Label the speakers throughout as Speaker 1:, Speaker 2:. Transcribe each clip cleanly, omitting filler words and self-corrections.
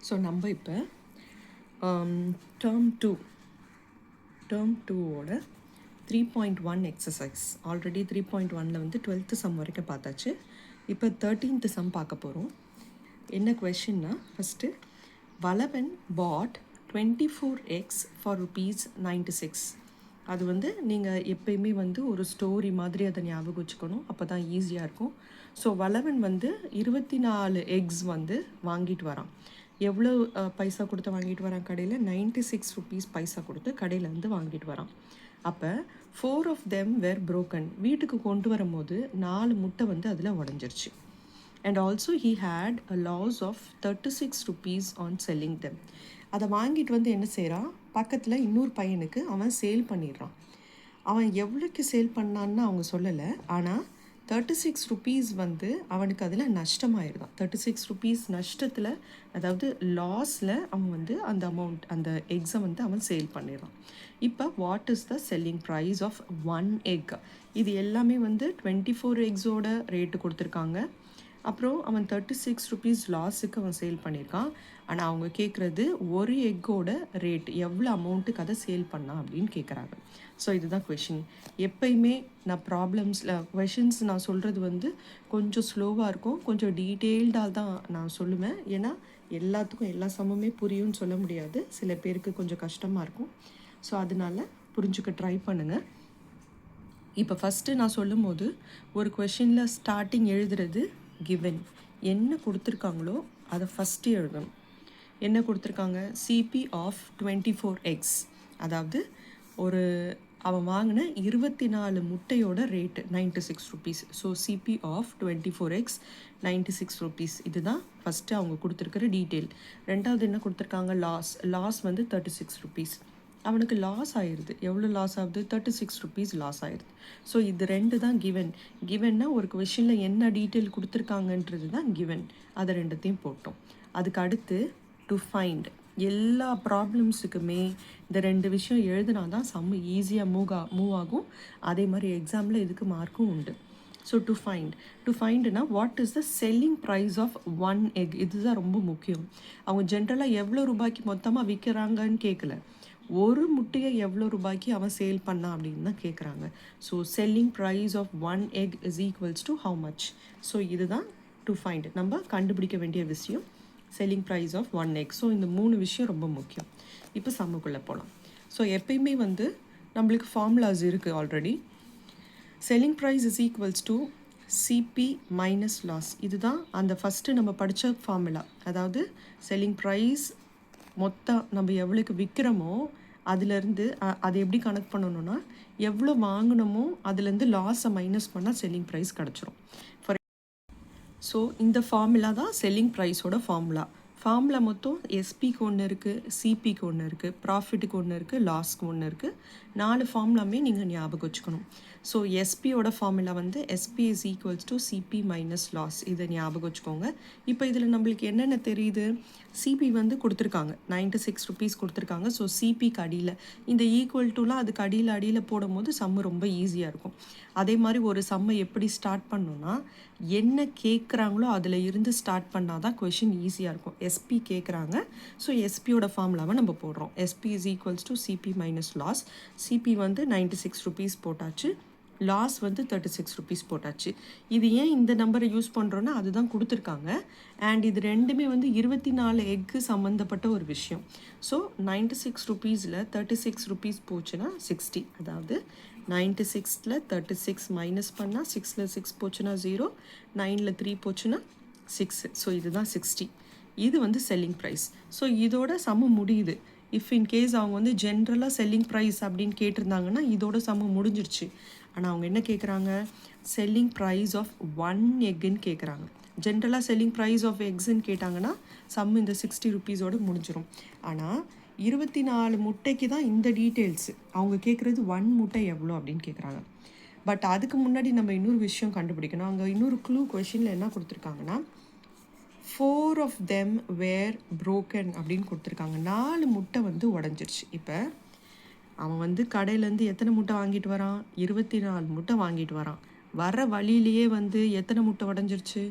Speaker 1: So நம்ம இப்போ term டூவோட 3.1 எக்ஸசைஸ் ஆல்ரெடி 3.1 வந்து 12th சம் வரைக்கும் பார்த்தாச்சு. இப்போ 13th சம் பார்க்க போகிறோம். என்ன கொஷின்னா, first Valavan bought 24x for ₹96. அது வந்து நீங்கள் எப்பயுமே வந்து ஒரு ஸ்டோரி மாதிரி அதை ஞாபகம் வச்சுக்கணும், அப்போ தான் ஈஸியாக இருக்கும். ஸோ வளவன் வந்து 24 எக்ஸ் வந்து வாங்கிட்டு வரான். எவ்வளோ பைசா கொடுத்து வாங்கிட்டு வரான்? கடையில் 96 rupees பைசா கொடுத்து கடையில் வந்து வாங்கிட்டு வரான். அப்போ 4 of them were broken. வீட்டுக்கு கொண்டு வரும்போது 4 முட்டை வந்து அதில் உடஞ்சிருச்சு. And also he had a loss of 36 rupees on selling them. அதை வாங்கிட்டு வந்து என்ன செய்கிறான், பக்கத்தில் இன்னொரு பையனுக்கு அவன் சேல் பண்ணிடுறான். அவன் எவ்வளோக்கு சேல் பண்ணான்னு அவங்க சொல்லலை, ஆனால் 36 rupees வந்து அவனுக்கு அதில் நஷ்டமாயிருதான். 36 rupees நஷ்டத்தில், அதாவது லாஸில் அவன் வந்து அந்த அமௌண்ட், அந்த எக்ஸை வந்து அவன் சேல் பண்ணிடுறான். இப்போ what is the selling price of 1 egg? இது எல்லாமே வந்து 24 எக்ஸோட ரேட்டு கொடுத்துருக்காங்க. அப்புறம் அவன் 36 rupees லாஸுக்கு அவன் சேல் பண்ணியிருக்கான். ஆனால் அவங்க கேட்குறது ஒரு எக்கோட ரேட் எவ்வளோ அமௌண்ட்டுக்கு அதை சேல் பண்ணான் அப்படின்னு கேட்குறாங்க. ஸோ இதுதான் கொஷின். எப்பயுமே நான் கொஷின்ஸ் நான் சொல்கிறது வந்து கொஞ்சம் ஸ்லோவாக இருக்கும், கொஞ்சம் டீட்டெயில்டாக தான் நான் சொல்லுவேன். ஏன்னா எல்லாத்துக்கும் எல்லா சமமே புரியும்னு சொல்ல முடியாது, சில பேருக்கு கொஞ்சம் கஷ்டமாக இருக்கும். ஸோ அதனால் புரிஞ்சுக்க ட்ரை பண்ணுங்கள். இப்போ ஃபஸ்ட்டு நான் சொல்லும் போது ஒரு கொஷினில் ஸ்டார்டிங் எழுதுறது given என்ன கொடுத்துருக்காங்களோ அதை ஃபஸ்ட்டு எழுதணும். என்ன கொடுத்துருக்காங்க? சிபி ஆஃப் 24x, அதாவது ஒரு அவன் வாங்கின 24 முட்டையோட rate 96 rupees. So CP of 24x 96 rupees. இதுதான் ஃபஸ்ட்டு அவங்க கொடுத்துருக்கிற டீட்டெயில். ரெண்டாவது என்ன கொடுத்துருக்காங்க? லாஸ் வந்து 36 rupees. அவனுக்கு லாஸ் ஆயிடுது. எவ்வளோ லாஸ் ஆகுது? 36 rupees லாஸ் ஆயிடுது. ஸோ இது ரெண்டு தான் கிவன்னா ஒரு கொஷனில் என்ன டீட்டெயில் கொடுத்துருக்காங்கன்றது தான் கிவன். அதை ரெண்டுத்தையும் போட்டோம். அதுக்கு அடுத்து டு ஃபைண்ட். எல்லா ப்ராப்ளம்ஸுக்குமே இந்த ரெண்டு விஷயம் எழுதுனா தான் சம் ஈஸியாக மூவ் ஆகும். அதே மாதிரி எக்ஸாமில் இதுக்கு மார்க்கும் உண்டு. ஸோ டு ஃபைண்டுனா what is the selling price of 1 egg? இதுதான் ரொம்ப முக்கியம். அவங்க ஜென்ரலாக எவ்வளோ ரூபாய்க்கு மொத்தமாக விற்கிறாங்கன்னு கேட்கல, ஒரு முட்டையை எவ்வளோ ரூபாய்க்கு அவன் சேல் பண்ணான் அப்படின்னு தான் கேட்குறாங்க. So selling price of 1 egg is equals to how much? So இதுதான் டு ஃபைண்ட் நம்ம கண்டுபிடிக்க வேண்டிய விஷயம், selling price of 1 egg. So இந்த 3 விஷயம் ரொம்ப முக்கியம். இப்போ சம்முக்குள்ளே போகலாம். ஸோ எப்பயுமே வந்து நம்மளுக்கு ஃபார்முலாஸ் இருக்குது already. Selling price is equals to CP minus loss. இதுதான் அந்த ஃபஸ்ட்டு நம்ம படித்த ஃபார்முலா. அதாவது செல்லிங் ப்ரைஸ் மொத்தம் நம்ம எவ்வளோக்கு விற்கிறோமோ அதுலேருந்து அதை எப்படி கணக்கு பண்ணணும்னா, எவ்வளோ வாங்கினோமோ அதுலேருந்து லாஸை மைனஸ் பண்ணால் செல்லிங் ப்ரைஸ் கிடச்சிரும். ஸோ இந்த ஃபார்முலா தான் செல்லிங் ப்ரைஸோட ஃபார்முலா மொத்தம் எஸ்பிக்கு ஒன்று இருக்குது, சிபிக்கு ஒன்று இருக்குது, ப்ராஃபிட்டுக்கு ஒன்று இருக்குது, லாஸ்க்கு ஒன்று இருக்குது. 4 ஃபார்முலாமே நீங்கள் ஞாபகம் வச்சுக்கணும். ஸோ எஸ்பியோட ஃபார்முலா வந்து SP is equals to CP minus loss. இதை ஞாபகம் வச்சுக்கோங்க. இப்போ இதில் நம்மளுக்கு என்னென்ன தெரியுது? சிபி வந்து கொடுத்துருக்காங்க, 96 rupees கொடுத்துருக்காங்க. ஸோ சிபிக்கு அடியில் இந்த ஈக்குவல் டுலாம் அதுக்கு அடியில் போடும் போது சம்மு ரொம்ப ஈஸியாக இருக்கும். அதே மாதிரி ஒரு சம்மை எப்படி ஸ்டார்ட் பண்ணணும்னா, என்ன கேட்குறாங்களோ அதில் இருந்து ஸ்டார்ட் பண்ணால் தான் கொஷின் ஈஸியாக இருக்கும். எஸ்பி கேட்குறாங்க, ஸோ எஸ்பியோட ஃபார்முலாவை நம்ம போடுறோம். SP is equals to CP minus loss. CP வந்து 96 rupees போட்டாச்சு, லாஸ் வந்து 36 rupees போட்டாச்சு. இது ஏன் இந்த நம்பரை யூஸ் பண்ணுறோன்னா அதுதான் கொடுத்துருக்காங்க. அண்ட் இது ரெண்டுமே வந்து 24 எக்கு சம்மந்தப்பட்ட ஒரு விஷயம். ஸோ 96 rupeesல 36 rupees போச்சுன்னா 60. அதாவது 96ல் 36 மைனஸ் பண்ணால் 6ல் 6 போச்சுன்னா 0, 9ல் 3 போச்சுன்னா 6. ஸோ இதுதான் 60. இது வந்து செல்லிங் ப்ரைஸ். ஸோ இதோட சம்மு முடியுது. இஃப் இன்கேஸ் அவங்க வந்து ஜென்ரலாக செல்லிங் ப்ரைஸ் அப்படின்னு கேட்டிருந்தாங்கன்னா இதோட சம்மு முடிஞ்சிருச்சு. ஆனால் அவங்க என்ன கேட்குறாங்க? செல்லிங் ப்ரைஸ் ஆஃப் 1 எக்குன்னு கேட்குறாங்க. ஜென்ரலாக செல்லிங் ப்ரைஸ் ஆஃப் எக்ஸுன்னு கேட்டாங்கன்னா சம் இந்த 60 rupeesோடு முடிஞ்சிடும். ஆனால் 24 முட்டைக்கு தான் இந்த டீட்டெயில்ஸு. அவங்க கேட்குறது 1 முட்டை எவ்வளோ அப்படின்னு கேட்குறாங்க. பட் அதுக்கு முன்னாடி நம்ம இன்னொரு விஷயம் கண்டுபிடிக்கணும். அங்கே இன்னொரு க்ளூ கொஷினில் என்ன கொடுத்துருக்காங்கன்னா, 4 of them were broken அப்படின்னு கொடுத்துருக்காங்க. 4 முட்டை வந்து உடஞ்சிருச்சு. இப்போ அவன் வந்து கடையிலேருந்து எத்தனை முட்டை வாங்கிட்டு வரான்? 24 முட்டை வாங்கிட்டு வரான். வர வழியிலேயே வந்து எத்தனை முட்டை உடஞ்சிருச்சு?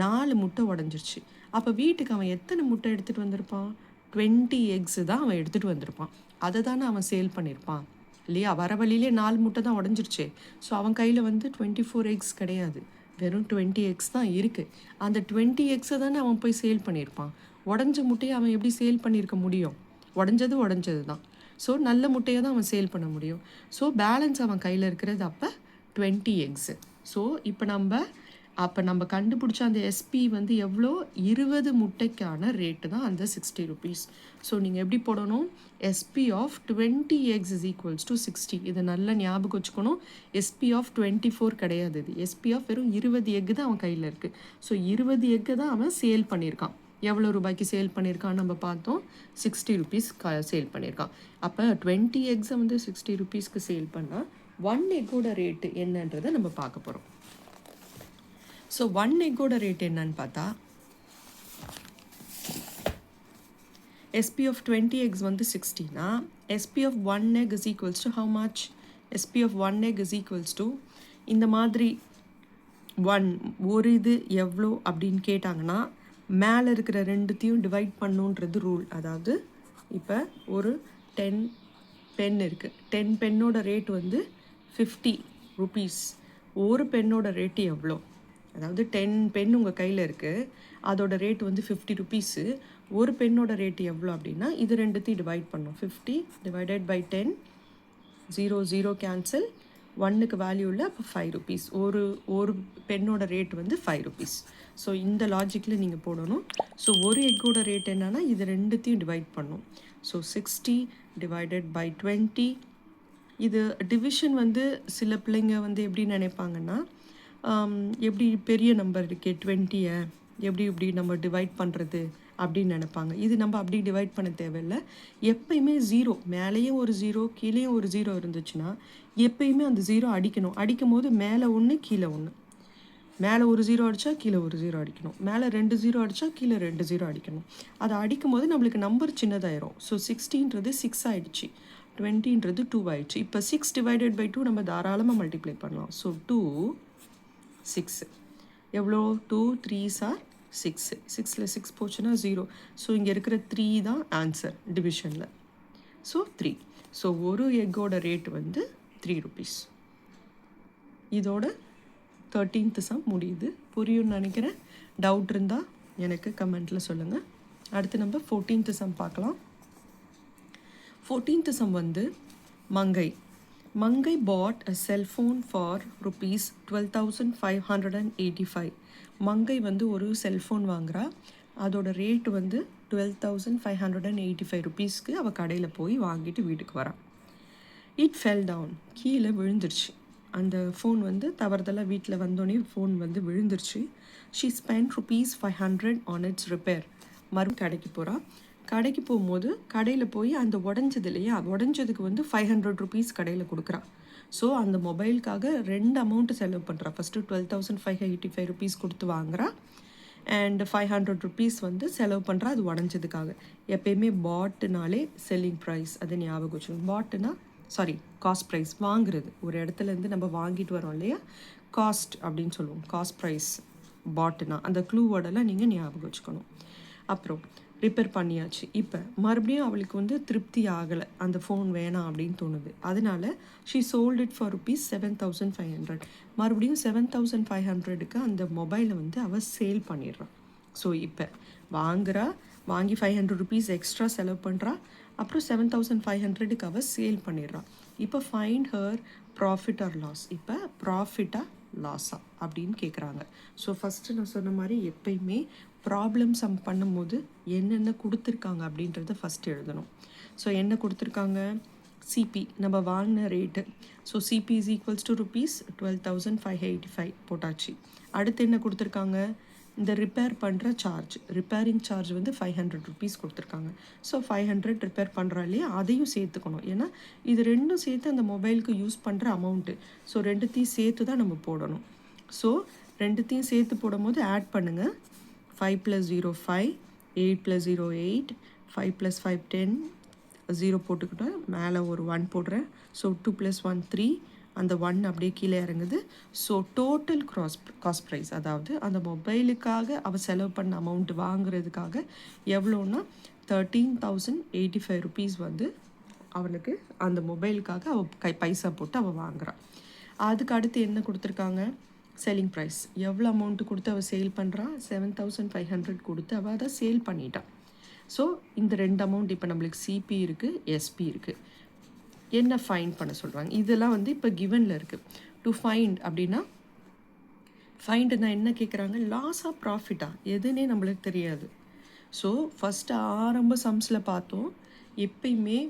Speaker 1: 4 முட்டை உடஞ்சிருச்சு. அப்போ வீட்டுக்கு அவன் எத்தனை முட்டை எடுத்துகிட்டு வந்திருப்பான்? 20 எக்ஸு தான் அவன் எடுத்துகிட்டு வந்திருப்பான். அதை தானே அவன் சேல் பண்ணியிருப்பான் இல்லையா? வர வழியிலே 4 முட்டை தான் உடஞ்சிருச்சே. ஸோ அவன் கையில் வந்து 24 எக்ஸ் கிடையாது, வெறும் 20 எக்ஸ் தான் இருக்குது. அந்த 20 எக்ஸை தானே அவன் போய் சேல் பண்ணியிருப்பான். உடஞ்ச முட்டையை அவன் எப்படி சேல் பண்ணியிருக்க முடியும்? உடஞ்சது தான். ஸோ நல்ல முட்டையை தான் அவன் சேல் பண்ண முடியும். ஸோ பேலன்ஸ் அவன் கையில் இருக்கிறது அப்போ 20 எக்ஸு. ஸோ இப்போ நம்ம கண்டுபிடிச்ச அந்த எஸ்பி வந்து எவ்வளோ? 20 முட்டைக்கான ரேட்டு தான் அந்த 60 ருபீஸ். ஸோ நீங்கள் எப்படி போடணும்? SP of 20 X is equals to 60. இதை நல்லா ஞாபகம் வச்சுக்கணும். எஸ்பி ஆஃப் 24 கிடையாது, இது எஸ்பி ஆஃப் வெறும் 20 எக்கு தான் அவன் கையில் இருக்குது. ஸோ 20 எக்கு தான் அவன் சேல் பண்ணியிருக்கான். எவ்வளோ ரூபாய்க்கு சேல் பண்ணியிருக்கான்னு நம்ம பார்த்தோம், 60 ருபீஸ் சேல் பண்ணியிருக்கான். அப்போ 20 எக்ஸை வந்து 60 ருபீஸ்க்கு சேல் பண்ணால் 1 எக்கோட ரேட்டு என்னன்றதை நம்ம பார்க்க போகிறோம். ஸோ 1 எக்கோட ரேட் என்னன்னு பார்த்தா, எஸ்பி ஆஃப் 20 எக்ஸ் வந்து 60னா SP of 1 egg is equals to how much? SP of 1 egg is equals to இந்த மாதிரி ஒரு இது எவ்வளோ அப்படின்னு கேட்டாங்கன்னா மேலே இருக்கிற ரெண்டுத்தையும் டிவைட் பண்ணுன்றது ரூல். அதாவது இப்போ ஒரு 10 பென் இருக்குது. 10 பென்னோட ரேட் வந்து 50 ருபீஸ். ஒரு பென்னோட ரேட்டு எவ்வளோ? அதாவது 10 பென் உங்கள் கையில் இருக்குது, அதோட ரேட் வந்து 50 ருபீஸு. ஒரு பென்னோட ரேட்டு எவ்வளோ அப்படின்னா இது ரெண்டுத்தையும் டிவைட் பண்ணோம். 50 டிவைடட் பை 10, 0 0 கேன்சல், 1க்கு வேல்யூ இல்லை, அப்போ 5 ருபீஸ். ஒரு பென்னோட ரேட் வந்து 5 ருபீஸ். ஸோ இந்த லாஜிக்கில் நீங்கள் போடணும். ஸோ ஒரு எக்கோட ரேட் என்னென்னா இது ரெண்டுத்தையும் டிவைட் பண்ணும். So 60 divided by 20. இது டிவிஷன் வந்து சில பிள்ளைங்க வந்து எப்படி நினைப்பாங்கன்னா, எப்படி பெரிய நம்பர் இருக்கே 20-ஐ எப்படி நம்ம டிவைட் பண்ணுறது அப்படின்னு நினைப்பாங்க. இது நம்ம அப்படி டிவைட் பண்ண தேவையில்லை. எப்பயுமே 0 மேலேயும் ஒரு 0 கீழேயும் ஒரு 0 இருந்துச்சுன்னா எப்பயுமே அந்த 0 அடிக்கணும். அடிக்கும் போது மேலே 1 கீழே 1, மேலே ஒரு 0 அடித்தா கீழே ஒரு 0 அடிக்கணும், மேலே 2 0 அடித்தா கீழே 2 0 அடிக்கணும். அதை அடிக்கும் போது நம்மளுக்கு நம்பர் சின்னதாயிரும். ஸோ 60ன்றது 6 ஆகிடுச்சு, 20ன்றது 2 ஆகிடுச்சு. இப்போ 6 டிவைடட் பை 2 நம்ம தாராளமாக மல்டிப்ளை பண்ணலாம். ஸோ 2 6 எவ்வளோ? 2 3s are 6. 6ல் 6 போச்சுன்னா 0. ஸோ இங்கே இருக்கிற 3 தான் ஆன்சர் டிவிஷனில். ஸோ 3. ஸோ ஒரு எக்கோட ரேட் வந்து 3 ருபீஸ். இதோட 13th சம் முடியுது. புரியும்னு நினைக்கிறேன். டவுட் இருந்தால் எனக்கு கமெண்ட்டில் சொல்லுங்கள். அடுத்து நம்ம 14th சம் பார்க்கலாம். 14th சம் வந்து மங்கை bought a cell phone for rupees 12,585. மங்கை வந்து ஒரு செல்ஃபோன் வாங்குறா, அதோட ரேட்டு வந்து 12,585 ருபீஸ்க்கு அவள் கடையில் போய் வாங்கிட்டு வீட்டுக்கு வரான். இட் ஃபெல் டவுன், கீழே விழுந்துருச்சு. அந்த ஃபோன் வந்து தவறுதலாக வீட்டில் வந்தோடனே ஃபோன் வந்து விழுந்துருச்சு. She spend ₹500 on it's repair. கடைக்கு போகிறா. கடைக்கு போகும்போது கடையில் போய் அந்த உடஞ்சதுக்கு வந்து 500 ருபீஸ் கடையில் கொடுக்குறா. ஸோ அந்த மொபைலுக்காக 2 அமௌண்ட்டு செலவு பண்ணுறா. ஃபஸ்ட்டு 12,585 ருபீஸ் கொடுத்து வாங்குறா, அண்ட் 500 ருபீஸ் வந்து செலவு பண்ணுறா அது உடஞ்சதுக்காக. எப்பயுமே பாட்டுனாலே செல்லிங் ப்ரைஸ், அது ஞாபகம் வச்சுக்கணும். காஸ்ட் ப்ரைஸ், வாங்குறது. ஒரு இடத்துலேருந்து நம்ம வாங்கிட்டு வரோம் இல்லையா, காஸ்ட் அப்படின்னு சொல்லுவோம். காஸ்ட் ப்ரைஸ் பாட்டுனா அந்த க்ளூவோடலாம் நீங்கள் ஞாபகம் வச்சுக்கணும். அப்புறம் ரிப்பேர் பண்ணியாச்சு. இப்போ மறுபடியும் அவளுக்கு வந்து திருப்தி ஆகலை, அந்த ஃபோன் வேணாம் அப்படின்னு தோணுது. அதனால ஷீ சோல்ட் இட் ஃபார் ₹7,500. மறுபடியும் 7,500க்கு அந்த மொபைலை வந்து அவள் சேல் பண்ணிடுறான். ஸோ இப்போ வாங்கி 500 ருபீஸ் எக்ஸ்ட்ரா செலவு பண்ணுறா, அப்புறம் 7,500க்கு அவள் சேல் பண்ணிடுறான். இப்போ find her profit or loss. இப்போ ப்ராஃபிட்டா லாஸா அப்படின்னு கேட்குறாங்க. ஸோ ஃபஸ்ட்டு நான் சொன்ன மாதிரி எப்பயுமே ப்ராப்ளம் சம் பண்ணும்போது என்னென்ன கொடுத்துருக்காங்க அப்படின்றத ஃபஸ்ட்டு எழுதணும். ஸோ என்ன கொடுத்துருக்காங்க? சிபி நம்ம வாங்கின rate. So CP is equals to ₹12,585 போட்டாச்சு. அடுத்து என்ன கொடுத்துருக்காங்க? இந்த ரிப்பேர் பண்ணுற ரிப்பேரிங் சார்ஜ் வந்து 500 ருபீஸ் கொடுத்துருக்காங்க. ஸோ 500 ரிப்பேர் பண்ணுறா இல்லையா, அதையும் சேர்த்துக்கணும். ஏன்னா இது ரெண்டும் சேர்த்து அந்த மொபைலுக்கு யூஸ் பண்ணுற அமௌண்ட்டு. ஸோ ரெண்டுத்தையும் சேர்த்து தான் நம்ம போடணும். ஸோ ரெண்டுத்தையும் சேர்த்து போடும் போது ஆட் பண்ணுங்கள். 5 + 0 5, 8 + 0 8, 5 + 5 10, 0 போட்டுக்கிட்டேன், மேலே ஒரு 1 போடுறேன். ஸோ 2 + 1 3, அந்த 1 அப்படியே கீழே இறங்குது. ஸோ டோட்டல் காஸ்ட் ப்ரைஸ், அதாவது அந்த மொபைலுக்காக அவள் செலவு பண்ண அமௌண்ட் வாங்குறதுக்காக எவ்வளோன்னா 13,085 ருபீஸ் வந்து அவளுக்கு அந்த மொபைலுக்காக அவள் பைசா போட்டு அவள் வாங்குறாள். அதுக்கு அடுத்து என்ன கொடுத்துருக்காங்க, செல்லிங் ப்ரைஸ். எவ்வளோ அமௌண்ட்டு கொடுத்து அவள் சேல் பண்ணுறா, 7,500 கொடுத்து அவள் அதை சேல் பண்ணிட்டான். ஸோ இந்த 2 அமௌண்ட் இப்போ நம்மளுக்கு சிபி இருக்குது, எஸ்பி இருக்குது. என்ன ஃபைண்ட் பண்ண சொல்கிறாங்க, இதெல்லாம் வந்து இப்போ கிவனில் இருக்குது. டு ஃபைண்ட் அப்படின்னா, ஃபைண்டுனா என்ன கேட்குறாங்க, லாஸா ப்ராஃபிட்டா எதுன்னே நம்மளுக்கு தெரியாது. ஸோ ஃபஸ்ட்டு ஆரம்ப சம்ஸில் பார்த்தோம், எப்பயுமே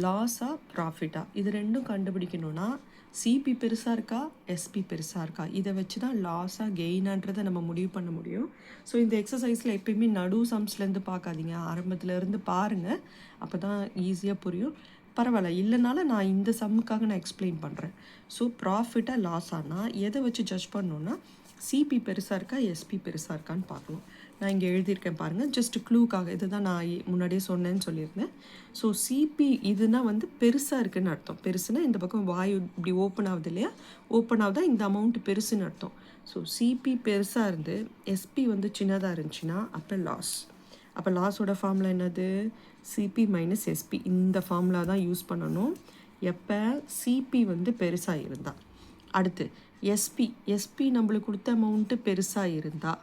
Speaker 1: லாஸா ப்ராஃபிட்டா இது ரெண்டும் கண்டுபிடிக்கணும்னா சிபி பெருசாக இருக்கா, எஸ்பி பெருசாக இருக்கா, இதை வச்சு தான் லாஸாக கெயினான்றதை நம்ம முடிவு பண்ண முடியும். ஸோ இந்த எக்ஸசைஸில் எப்பயுமே நடு சம்ஸ்லேருந்து பார்க்காதீங்க, ஆரம்பத்துலேருந்து பாருங்கள், அப்போ தான் ஈஸியாக புரியும். பரவாயில்ல, இல்லைனால நான் இந்த சம்முக்காக நான் எக்ஸ்பிளைன் பண்ணுறேன். ஸோ ப்ராஃபிட்டாக லாஸானா எதை வச்சு ஜட்ஜ் பண்ணணுன்னா, சிபி பெருசாக இருக்கா, எஸ்பி பெருசாக இருக்கான்னு பார்க்கணும். நான் இங்கே எழுதியிருக்கேன் பாருங்கள், ஜஸ்ட் க்ளூக்காக. இது தான் நான் முன்னாடியே சொன்னேன்னு சொல்லியிருந்தேன். ஸோ சிபி இதுனா வந்து பெருசாக இருக்குதுன்னு அர்த்தம். பெருசுனா இந்த பக்கம் வாயு இப்படி ஓப்பன் ஆகுது இல்லையா, ஓப்பன் ஆகுதா இந்த அமௌண்ட் பெருசுன்னு அர்த்தம். ஸோ சிபி பெருசாக இருந்து எஸ்பி வந்து சின்னதாக இருந்துச்சுன்னா அப்போ லாஸ். அப்போ லாஸோட ஃபார்முலா என்னது, சிபி மைனஸ் எஸ்பி. இந்த ஃபார்முலா தான் யூஸ் பண்ணணும் எப்போ சிபி வந்து பெருசாக இருந்தால். அடுத்து எஸ்பி நம்மளுக்கு கொடுத்த அமௌண்ட்டு பெருசாக இருந்தால்,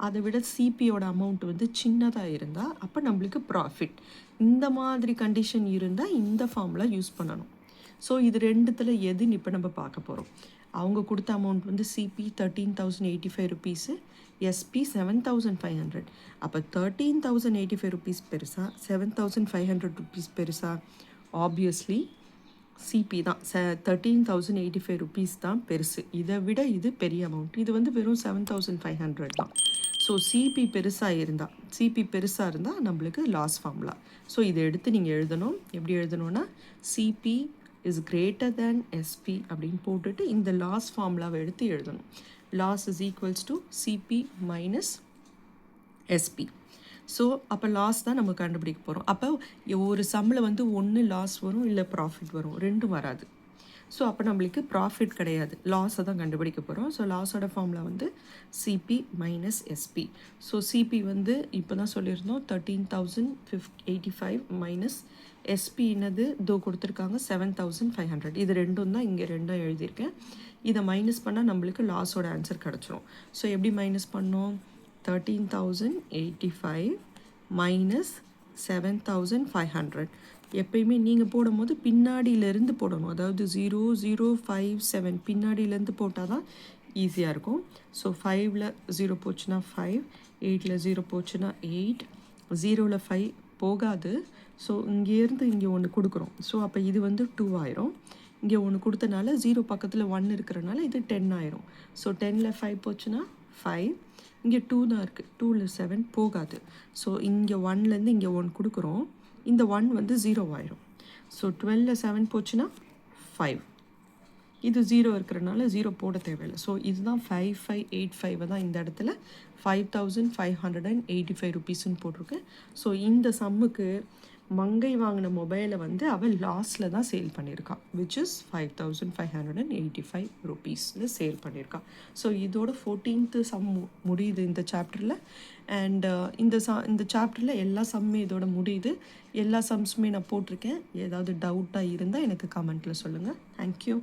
Speaker 1: அதை விட சிபியோட அமௌண்ட் வந்து சின்னதாக இருந்தால் அப்போ நம்மளுக்கு ப்ராஃபிட். இந்த மாதிரி கண்டிஷன் இருந்தால் இந்த ஃபார்முலா யூஸ் பண்ணணும். ஸோ இது ரெண்டுத்தில் எதுன்னு இப்போ நம்ம பார்க்க போகிறோம். அவங்க கொடுத்த அமௌண்ட் வந்து சிபி 13,085 ருபீஸு, எஸ்பி 7,500. அப்போ 13,085 ருபீஸ் பெருசா, 7,500 ருபீஸ் பெருசா? ஆப்வியஸ்லி சிபி தான். 13,085 ருபீஸ் தான் பெருசு. இதை விட இது பெரிய அமௌண்ட். இது வந்து வெறும் 7,500 தான். ஸோ சிபி பெருசாக இருந்தால் நம்மளுக்கு லாஸ் ஃபார்முலா. ஸோ இதை எடுத்து நீங்கள் எழுதணும். எப்படி எழுதணும்னா, CP is greater than SP அப்படின்னு போட்டுட்டு இந்த லாஸ் ஃபார்முலாவை எடுத்து எழுதணும். Loss is equals to CP minus SP. So அப்போ லாஸ் தான் நம்ம கண்டுபிடிக்க போகிறோம். அப்போ ஒரு சம்மில் வந்து ஒன்று லாஸ் வரும், இல்லை ப்ராஃபிட் வரும், ரெண்டும் வராது. ஸோ அப்போ நம்மளுக்கு ப்ராஃபிட் கிடையாது, லாஸை தான் கண்டுபிடிக்க போகிறோம். ஸோ லாஸோட ஃபார்முலா வந்து CP minus SP. So CP வந்து இப்போ தான் சொல்லியிருந்தோம் 13,085 மைனஸ் எஸ்பி என்னது இதோ கொடுத்துருக்காங்க 7,500. இது ரெண்டும் தான் இங்கே ரெண்டும் எழுதியிருக்கேன். இதை மைனஸ் பண்ணால் நம்மளுக்கு லாஸோட ஆன்சர் கிடச்சிரும். ஸோ எப்படி மைனஸ் பண்ணோம், 13,085 மைனஸ் 7,500. எப்பயுமே நீங்கள் போடும்போது பின்னாடியிலேருந்து போடணும், அதாவது 0057 பின்னாடியிலேருந்து போட்டால் தான் ஈஸியாக இருக்கும். ஸோ 5ல் 0 போச்சுன்னா 5, 8ல் 0 போச்சுன்னா 8, 0ல் 5 போகாது. ஸோ இங்கேருந்து இங்கே ஒன்று கொடுக்குறோம். ஸோ அப்போ இது வந்து 2 ஆயிரும். இங்கே ஒன்று கொடுத்தனால 0 பக்கத்தில் 1 இருக்கிறனால இது 10 ஆயிரும். ஸோ 10ல் 5 போச்சுன்னா 5, இங்கே 2 தான் இருக்குது, 2ல் 7 போகாது. ஸோ இங்கே 1லேருந்து இங்கே 1 கொடுக்குறோம், இந்த 1 வந்து 0 ஆயிரும். ஸோ 12ல் 7 போச்சுன்னா 5, இது 0 இருக்கிறனால 0 போட தேவையில்லை. ஸோ இதுதான் 5585 தான் இந்த இடத்துல 5,585 ருபீஸ்ன்னு போட்டிருக்கேன். ஸோ இந்த சம்முக்கு மங்கை வாங்கின மொபைலை வந்து அவள் லாஸில் தான் சேல் பண்ணியிருக்கான், விச் இஸ் 5,585 ருபீஸில் சேல் பண்ணியிருக்கான். ஸோ இதோட 14th சம் முடியுது இந்த சாப்டரில். அண்ட் இந்த சாப்டரில் எல்லா சம்மே இதோட முடியுது. எல்லா சம்ஸுமே நான் போட்டிருக்கேன். ஏதாவது டவுட்டாக இருந்தால் எனக்கு கமெண்ட்டில் சொல்லுங்கள். தேங்க்யூ.